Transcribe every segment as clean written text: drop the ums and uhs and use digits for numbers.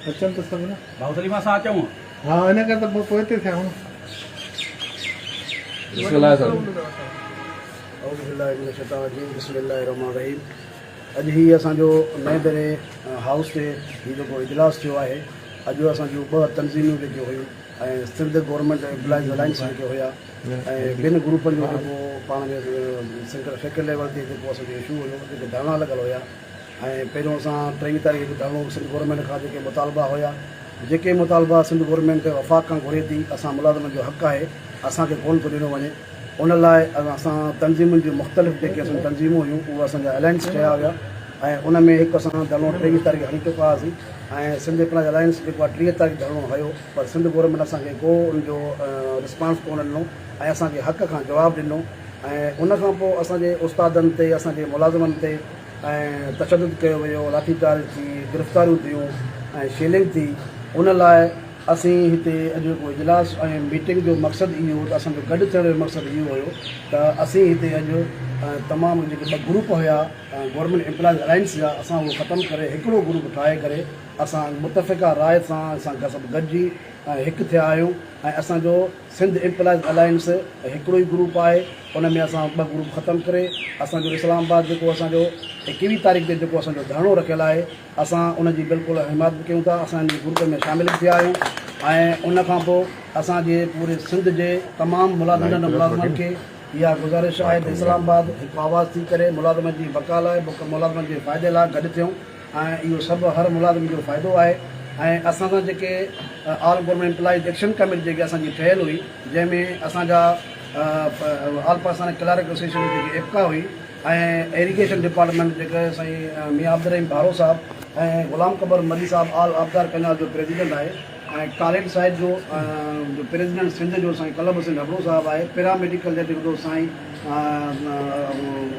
अचनि त सभु न भाउ सलीमा सां अचूं हा इन करे त पोइ हिते थिया हूं बिस्मिल्लाहिर्रहमानिर्रहीम। अॼु ही असांजो नए दरे हाउस ते ही जेको इजलास थियो आहे। अॼु असांजूं 2 तंज़ीमूं जेके हुयूं ऐं सिंध गवर्नमेंट एम्प्लॉइज़ अलायंस जेके हुया ऐं ॿिनि ग्रुपनि जो जेको पाण में सेक्रेटरी लेवल ते जेको असांजो इशू हुयो जेके धरना लॻल हुया ऐं पहिरियों असां 23 तारीख़ जो धरनो सिंध गवर्नमेंट खां जेके मुतालबा हुया जेके मुतालबा सिंध गवर्नमेंट वफ़ाक़ खां घुरे थी असां मुलाज़िमनि जो हक़ आहे असांखे कोन थो ॾिनो वञे उन लाइ असां तंज़ीमुनि जूं मुख़्तलिफ़ जेके असां तंज़ीमूं हुयूं उहे असांजा अलायंस कया हुया ऐं उन में हिकु असां धरनो 23 तारीख़ हली चुका हुआसीं ऐं सिंध एम्प्लॉइज़ अलायंस जेको आहे 30 तारीख़ धरनो हुयो पर सिंध गवर्नमेंट असांखे को उनजो रिस्पॉन्स कोन ॾिनो ऐं असांखे हक़ खां जवाबु ॾिनो ऐं उनखां पोइ असांजे उस्तादनि ते असांजे मुलाज़िमनि ते ऐं तशदुद कयो वियो लाठीचार्ज थी गिरफ़्तारियूं थियूं ऐं शेलिंग थी उन लाइ असीं हिते अॼु को इजलास ऐं मीटिंग जो मक़सदु इहो त असांजो गॾु थियण जो मक़सदु इहो हुयो त असीं हिते अॼु तमामु जेके 2 ग्रुप हुया गवर्नमेंट एम्प्लॉइज़ अलायंस जा असां उहो ख़तमु करे हिकिड़ो ग्रुप ठाहे करे असां मुतफ़िक़ा राय सां असां सभु गॾिजी हिकु थिया आहियूं ऐं असांजो सिंध एम्प्लॉइज़ अलायंस हिकिड़ो ई ग्रुप आहे उन में असां 2 ग्रुप ख़तमु करे असांजो इस्लामाबाद जेको असांजो 21 तारीख़ ते जेको असांजो धरनो रखियलु आहे असां उनजी बिल्कुलु हिमायत कयूं था असां इन ग्रुप में शामिलु थिया आहियूं ऐं उनखां पोइ असांजे पूरे सिंध जे तमामु मुलाज़िमनि खे इहा गुज़ारिश आहे त इस्लामाबाद हिकु आवाज़ थी करे मुलाज़िमनि जी बका लाइ मुलाज़िमनि जे फ़ाइदे लाइ गॾु थियूं ऐं इहो सभु हर मुलाज़िम जो फ़ाइदो आहे ऐं असां सां जेके all government employees action committee जेके असांजी ठहियलु हुई जंहिंमें असांजा ऑल पाकिस्तान क्लर्क एसोसिएशन जेकी एपका हुई ऐं इरीगेशन डिपार्टमेंट जेके साईं मियां अब्दुर्रहीम भारो साहब ऐं ग़ुलाम क़बर मरी साहब ऑल आबदार कनाल जो प्रेसिडेंट आहे ऐं कालेट साहिब जो प्रेसिडेंट सिंध जो साईं कलब हुसैन हबड़ो साहब आहे पैरामेडिकल जो जेको साईं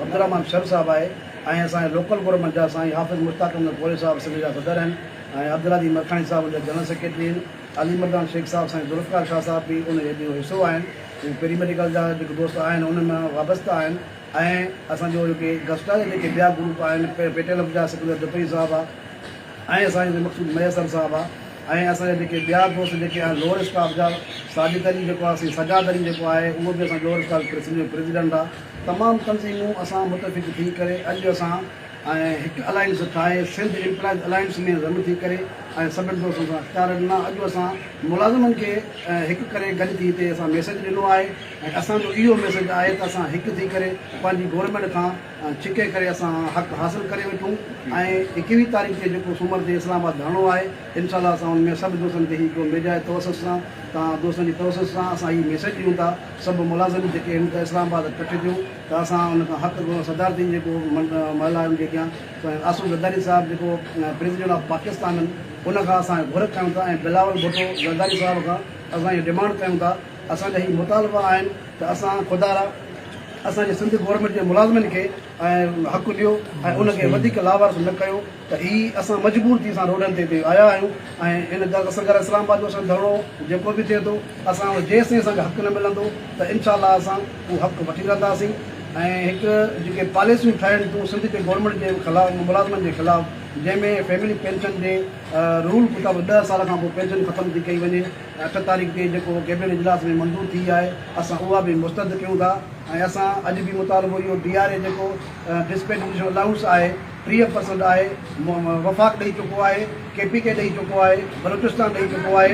अब्दुर्रहमान शर साहब आहे ऐं असांजे लोकल गवर्नमेंट जा साईं हाफ़िज़ मुश्ताक अहमद कोले साहब सिंध जा सदर आहिनि ऐं अब्दुल्लादी मरखानी साहब जा जनरल सेक्रेटरी आहिनि अली मर्दान शेख साहब साईं ज़ुल्फ़िकार शाह साहब बि उन जो हिसो आहिनि पैरामेडिकल जा जेके दोस्त आहिनि उन में वाबस्ता आहिनि ऐं असांजो जेके गस्टा जा जेके ॿिया ग्रुप आहिनि पेटेल जा सेक्रेटरी दुपई साहब आहे ऐं असांजो मक़सूद मैसर साहब आहे ऐं असांजा जेके ॿिया दोस्त जेके आहिनि लोअर स्टाफ जा साजिद अली जेको आहे सजाद अली जेको आहे उहो बि असां लोअर स्टाफ प्रेसिडेंट आहे तमामु तंज़ीमूं असां मुतफ़िक़ थी करे अॼु असां ऐं हिकु अलायंस ठाहे सिंध एम्प्लॉइज़ अलायंस में ज़म थी करे ऐं सभिनी दोस्तनि सां इख़्तियार ॾिना अॼु असां मुलाज़िमनि खे हिकु करे गॾु थी हिते असां मैसेज ॾिनो आहे ऐं असांजो इहो मैसेज आहे त असां हिकु थी करे पंहिंजी गवर्नमेंट खां छिके करे असां हक़ु हासिलु करे वठूं ऐं 21 तारीख़ ते जेको सूमर ते इस्लामाबाद धरनो आहे इनशाला असां हुन में सभु दोस्तनि खे हिकिड़ो मेजाए तवसत सां तव्हां दोस्तनि जी तवसत सां असां हीअ मैसेज ॾियूं था सभु मुलाज़िम जेके आहिनि त इस्लामाबाद इकठे थियूं त असां हुन खां हक़ु सदारती जेको महिलाउनि जेके आहे आसूम ज़रदारी साहिबु जेको प्रेसिडेंट ऑफ पाकिस्तान आहिनि उन खां असां घुर कयूं था ऐं बिलावल भुट्टो ज़रदारी साहिब खां असां इहो डिमांड कयूं था असांजा हीअ मुतालबा आहिनि त असां ख़ुदा असांजे सिंध गवर्नमेंट जे मुलाज़िमनि खे ऐं हक़ु ॾियो ऐं उनखे वधीक लावारस न कयो त हीअ असां मजबूर थी असां रोडनि ते आया आहियूं ऐं इन असां घर इस्लामाबाद जो असां धरणो जेको बि थिए थो असां जेसिताईं असांखे हक़ु न मिलंदो त इनशाला असां उहो हक़ु वठी रहंदासीं ऐं हिकु जेके पॉलिसियूं ठाहिनि थियूं सिंध जे गवर्नमेंट जे ख़िलाफ़ु मुलाज़िमनि जे ख़िलाफ़ु जंहिंमें फैमिली पेंशन जे रूल मुताबिक़ 10 साल खां पोइ पेंशन ख़तमु थी कई वञे 8 तारीख़ ते जेको कैबिनेट इजलास में मंज़ूर थी आहे असां उहा बि मुस्तद कयूं था ऐं असां अॼु बि मुतालबो इहो DRA जेको डिस्पेंडिचर अलाउंस आहे 30% आहे वफ़ाक़ ॾेई चुको आहे KPK ॾेई चुको आहे बलूचिस्तान ॾेई चुको आहे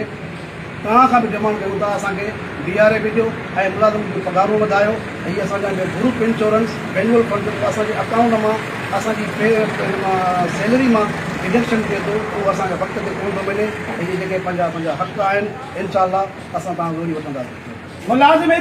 तव्हां खां बि डिमांड कयूं था असांखे DRA बि ॾियो ऐं मुलाज़िम जूं पघारूं वधायो हीअ असांजा ग्रुप इंश्योरेंस एनुअल फंड असांजे अकाउंट मां असांजी सैलरी मां डिडक्शन थिए थो उहो असांखे वक़्त ते कोन थो मिले इहे जेके पंहिंजा हक़ आहिनि इनशाला असां तव्हां ज़रूरी वठंदासीं मुलाज़िम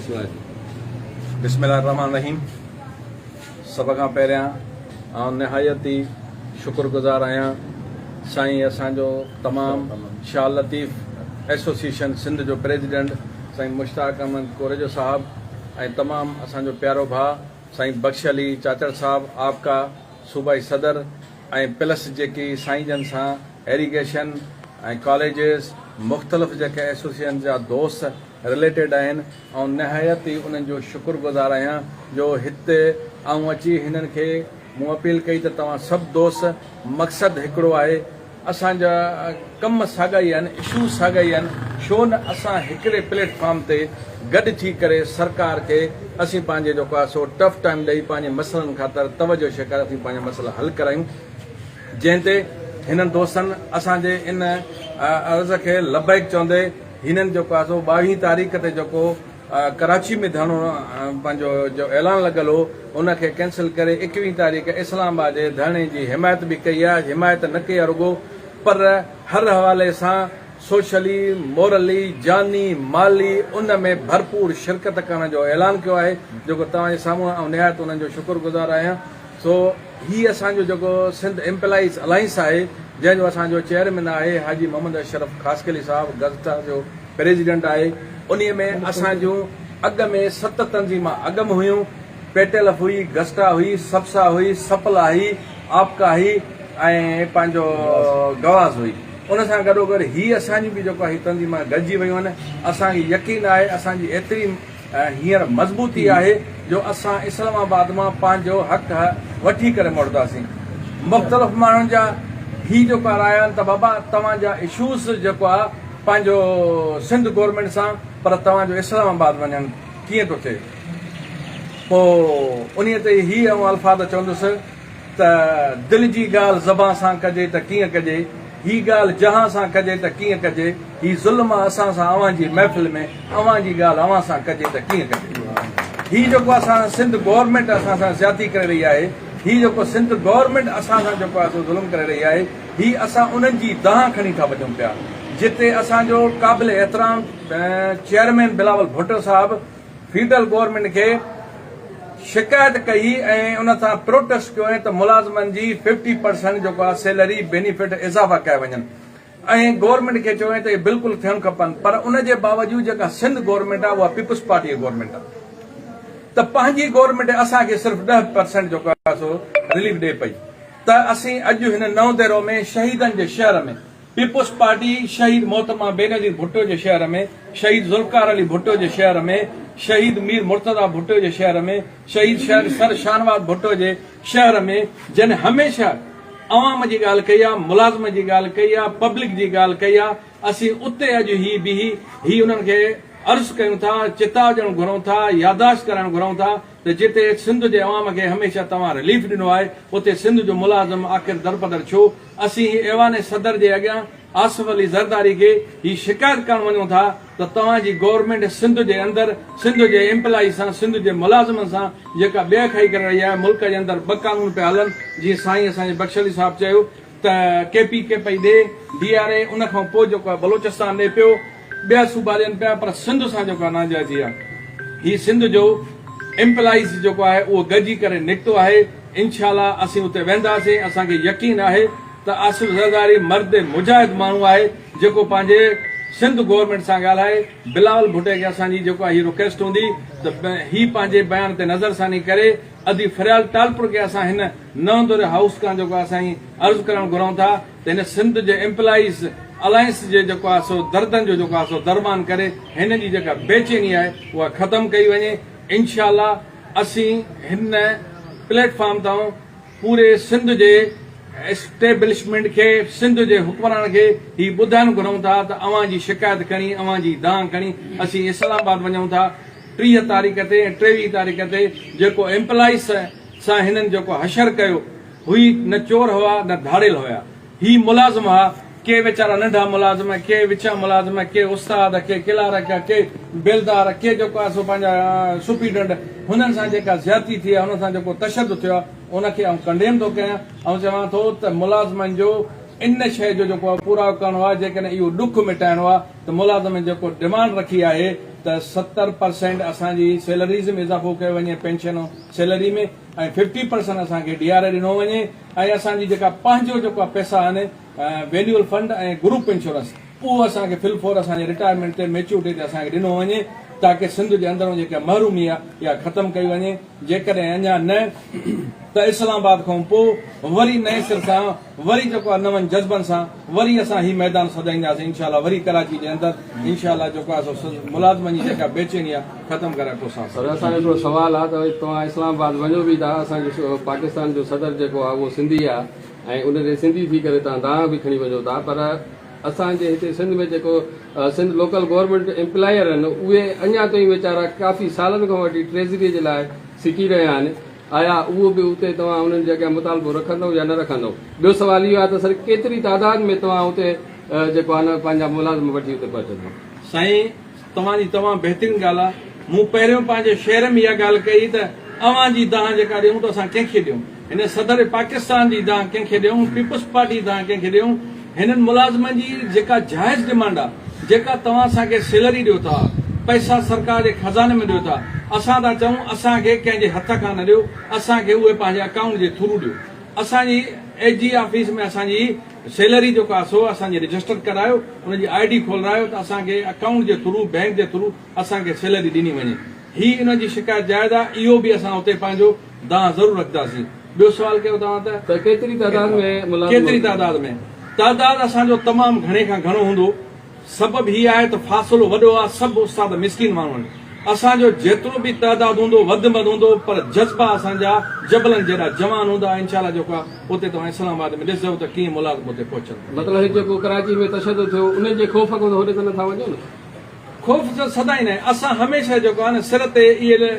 बिस्मिल्लाहिर्रहमानिर्रहीम। सब खां पहिरियां निहायत ई शुक्रगुज़ार आहियां साईं असांजो तमामु शाह लतीफ़ एसोसिएशन सिंध जो प्रेसिडेंट साईं मुश्ताक अहमद कोरेजो साहब ऐं तमामु असांजो प्यारो भाउ साईं बख्श अली चाचड़ साहब आपका सूबाई सदर ऐं प्लस जेकी साईं जन सां एरीगेशन ऐं कॉलेजिस मुख़्तलिफ़ जेके एसोसिएशन जा दोस्त रिलेटेड आहिनि ऐं निहायत ई उन्हनि जो शुक्रगुज़ार आहियां जो हिते आऊं अची हिननि खे मूं अपील कई त तव्हां सभु दोस्त मक़सदु हिकिड़ो आहे असांजा कम साॻा ई आहिनि इशूज़ साॻा ई आहिनि छो न असां हिकिड़े प्लेटफॉर्म ते गॾु थी करे सरकार खे असीं पंहिंजे जेको आहे सो टफ टाइम ॾेई पंहिंजे मसइलनि ख़ातिर तवजो शिकार असीं पंहिंजा मसइला हल करायूं जंहिं ते हिननि दोस्तनि असांजे इन अर्ज़ खे लबैक चवंदे हिननि जेको आहे सो 22 तारीख़ ते जेको कराची में धरणो पंहिंजो जो ऐलान लॻल हो उनखे कैंसिल करे 21 तारीख़ इस्लामाबाद जे धरणे जी हिमायत बि कई आहे हिमायत न कई आहे रुगो पर हर हवाले सां सोशली मोरली जानी माली उन में भरपूर शिरकत करण जो ऐलान कयो आहे जेको तव्हांजे साम्हूं ऐं निहायत उन्हनि जो शुक्रगुज़ार आहियां सो हीअ असांजो जेको सिंध एम्प्लॉइज़ अलायंस आहे जंहिंजो असांजो चेयरमैन आहे हाजी मोहम्मद अशरफ ख़ासकली साहब गज़टा जो प्रेसिडेंट आहे उन में असांजूं अॻ में 7 तंज़ीमां अॻ में हुयूं पेटेलफ हुई गज़टा हुई सब्सा हुई सपला हुई आपका हुई ऐं पंहिंजो गवाज़ हुई उन सां गॾोगॾु हीअ असांजी बि जेको आहे तंज़ीमां गॾिजी वियूं आहिनि असांखे यकीन आहे असांजी एतिरी हींअर मज़बूती आहे जो असां इस्लामाबाद मां पंहिंजो हक़ वठी करे मोड़ंदासीं मुख़्तलिफ़ माण्हुनि जा ही जेको राय आहिनि त बाबा तव्हांजा इशूज़ जेको आहे पंहिंजो सिंध गवर्नमेंट सां पर तव्हांजो इस्लामाबाद वञणु कीअं थो थिए पोइ उन ते ही अल्फाज़ चवंदुसि त दिलि जी ॻाल्हि ज़बान सां कजे त कीअं कजे ही ॻाल्हि जहां सां कजे त कीअं कजे ही ज़ुल्म असां सां अवां जी महफ़िल में अवां जी ॻाल्हि अवां सां कजे त कीअं कजे ही जेको असां सिंध गवर्नमेंट असां सां ज़्यादती करे रही आहे ही जेको सिंध गवर्नमेंट असां सां जेको आहे ज़ुल्म करे रही आहे ही असां उन्हनि जी दाह खणी था वञूं पिया जिते असांजो क़ाबिल एहतराम चेयरमैन बिलावल भुट्टो साहब फेडरल गवर्नमेंट खे शिकायत कई ऐं उन सां प्रोटेस्ट कयो ऐं त मुलाज़िमनि जी 50% जेको आहे सैलरी बेनिफिट इज़ाफ़ा कया वञनि ऐं गवर्नमेंट खे चयो त इहे बिल्कुलु थियणु खपनि पर उन जे बावजूदि जेका सिंध गवर्नमेंट आहे उहा पीपुल्स पार्टी जी गवर्नमेंट आहे त पंहिंजी गवर्नमेंट असांखे सिर्फ़ु 10% जेको आहे सो रिलीफ ॾिए पई त असीं अॼु हिन नओं दहिरो में शहीदनि जे शहर में पीपुल्स पार्टी शहीद मोहतरमा बेनज़ीर भुट्टो जे शहर में शहीद ज़ुल्फ़कार अली भुट्टो जे शहर में शहीद मीर मुर्तज़ा भुट्टो जे शहर में शहीद सर शाहनवाज़ भुट्टो जे शहर में जिन हमेशह अवाम जी ॻाल्हि कई आहे मुलाज़िम जी ॻाल्हि कई आहे पब्लिक जी ॻाल्हि कई आहे असीं उते अॼु ही उन्हनि खे अर्ज़ु कयूं था चिताव ॾियणु घुरूं था यादाश्त करणु घुरूं था त जिते सिंध जे अवाम खे हमेशह तव्हां रिलीफ ॾिनो आहे उते सिंध जो मुलाज़िम आख़िर दरबदर छो असीं ऐवान सदर जे अॻियां आसिफ अली ज़रदारी खे ही शिकायत करणु वञूं था त तव्हांजी गवर्नमेंट सिंध जे अंदरि सिंध जे एम्प्लॉई सां सिंध जे मुलाज़िमनि सां जेका ॿिए खाई करे रही आहे मुल्क जे अंदरि 2 कानून पिया हलनि जीअं साईं असांजे बख्श अली साहिबु चयो त KPK पई ॾे DRA उन खां पोइ जेको आहे बलोचिस्तान ॾे पियो ॿिया सूबा ॾियनि पिया पर सिंध सां जेको आहे नाजाइज़ी आहे ही सिंध जो एम्प्लॉइज़ जेको आहे उहो गॾिजी करे निकितो आहे इंशाअल्लाह असीं उते वेंदासीं असांखे यकीन आहे त आसिफ ज़रदारी मर्द मुजाहिद माण्हू आहे जेको पंहिंजे सिंध गवर्नमेंट सां ॻाल्हाए बिलावल भुट्टे खे असांजी जेको आहे हीअ रिक्वेस्ट हूंदी त ही पंहिंजे बयान ते नज़रसानी करे अदी फरियाल टालपुर खे असां हिन नओं दौरे हाउस खां जेको असां अर्ज़ु करणु घुरूं था त हिन सिंध जे एम्प्लॉइज़ अलायंस जे जेको आहे सो दर्दनि जो जेको आहे सो दरमान करे हिन जी जेका बेचैनी आहे उहा ख़तमु कई वञे इंशाअल्लाह असीं हिन प्लेटफॉर्म तां पूरे सिंध जे एस्टेब्लिशमेंट खे सिंध जे हुक्मरान खे ही ॿुधाइणु घुरूं था त अवां जी शिकायत खणी अवां जी दाह खणी असीं इस्लामाबाद वञूं था 30 तारीख़ ते ऐं 23 तारीख़ ते जेको एम्प्लॉइज़ सां हिननि जेको हशर कयो हुई न चोर हुआ न धाड़ेल हुया ही मुलाज़िम हुआ के वीचारा नंढा मुलाज़िम के विचा मुलाज़िम के उस्ताद के किलार के बेलदार के जेको आहे सो पंहिंजा सुपीडंट हुननि सां जेका ज़्यादती थी आहे हुन सां जेको तशदुद थियो आहे उनखे आउं कंडेम थो कयां ऐं चवां थो त मुलाज़िमनि जो इन शइ जो जेको आहे पूरा करणो आहे जेकॾहिं इहो ॾुख मिटाइणो आहे त मुलाज़िम जेको डिमांड रखी आहे त त 70% असांजी सैलरीज़ में इज़ाफ़ो कयो वञे पेंशन सैलरी में ऐं 50% असांखे DRA ॾिनो वञे ऐं असांजी जेका पंहिंजो जेका पैसा आहिनि वैल्यूअल फंड ऐं ग्रुप इंश्योरेंस उहो असांखे फिलफोर असांजे रिटायरमेंट ते मेच्योरिटी ते असांखे ॾिनो वञे ताकी सिंध जे अंदरूं जेका महरूमी आहे इहा ख़तमु कई वञे जेकॾहिं अञा न त इस्लामाबाद खां पोइ वरी नए सिर सां वरी जेको आहे नवनि जज़्बनि सां वरी असां ही मैदान सजाईंदासीं इनशाला वरी कराची जे अंदरि इनशाला जेको आहे सो मुलाज़िमनि जी जेका बेचैनी आहे ख़तमु करे वठोसीं सर असांजो हिकिड़ो सुवाल आहे त तव्हां इस्लामाबाद वञो बि था असांजो पाकिस्तान जो सदर जेको आहे उहो सिंधी आहे ऐं उन ते सिंधी थी करे तव्हां दांह बि खणी वञो था पर असांजे हिते सिंध में जेको सिंध लोकल गवर्नमेंट एम्प्लॉयर आहिनि उहे अञा ताईं वीचारा काफ़ी सालनि खां वठी ट्रेज़री जे लाइ सिकी रहिया आहिनि आया उहो बि उते तव्हां उन्हनि जे अॻियां मुतालबो रखंदव या न रखंदव ॿियो सवाल इहो आहे त सर केतिरी तादाद में तव्हां उते जेको आहे न पंहिंजा मुलाज़िम वठी उते पहुचंदव साईं तव्हांजी तमामु बहितरीनु ॻाल्हि आहे मूं पहिरियों पंहिंजे शहर में इहा ॻाल्हि कई त अवां जी दांह जेका ॾियूं त असां कंहिंखे ॾियूं हिन सदर पाकिस्तान जी दांह कंहिंखे ॾियूं पीपुल्स पार्टी दांह कंहिंखे ॾियूं हिननि मुलाज़िमनि जी जेका जाइज़ डिमांड आहे जेका तव्हां असांखे सैलरी ॾियो था पैसा सरकार जे खज़ाने में ॾियो था असां था चऊं असांखे कंहिंजे हथ खां न ॾियो असांखे उहे पंहिंजे अकाउंट जे थ्रू ॾियो असांजी AG ऑफिस में असांजी सैलरी जेको आहे सो असांजी रजिस्टर करायो हुनजी ID खोलायो त असांखे अकाउंट जे थ्रू बैंक जे थ्रू असांखे सैलरी ॾिनी वञे ही इन जी शिकायत जाइज़ आहे इहो बि असां उते पंहिंजो दांह ज़रूरु रखंदासीं ॿियो सवाल कयो तव्हां त केतिरी तादाद में मुलाज़िम केतिरी तादाद में तादाद असांजो तमामु घणे खां घणो हूंदो सबबु हीअ आहे त फ़ासिलो वॾो आहे सभु उस्ताद मिसकिन माण्हू आहिनि असांजो जेतिरो बि तादाद हूंदो वधि में वधि हूंदो पर जज़्बा असांजा जबलनि जहिड़ा जवान हूंदा इनशाला जेको आहे उते तव्हां इस्लामाबाद में ॾिसो त कीअं मुलाज़िम उते पहुचनि मतिलबु हे जेको कराची में तशदुद थियो उन जे ख़ौफ़ खां होॾे त नथा वञो न ख़ौफ़ त सदाई न आहे असां हमेशह जेको आहे न सिर ते इहे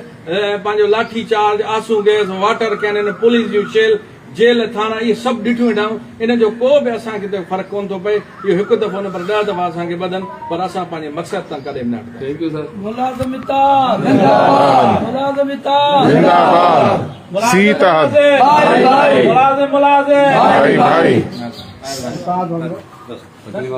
पंहिंजो लाठी चार्ज आंसू गैस वाटर कैनन पुलिस जूं शेल जेल थाना इहे सभु ॾिठियूं वेंदा आहियूं इन जो को बि असांखे फ़र्क़ु कोन थो पए इहो हिकु दफ़ो न पर 10 दफ़ा असांखे ॿधनि पर असां पंहिंजे मक़सद तां कॾहिं न हटंदा थैंक यू सर मुलाज़िमिता मुलाज़िमिता सीता मुलाज़िम भाई भाई साथ वगैरह तकलीफ़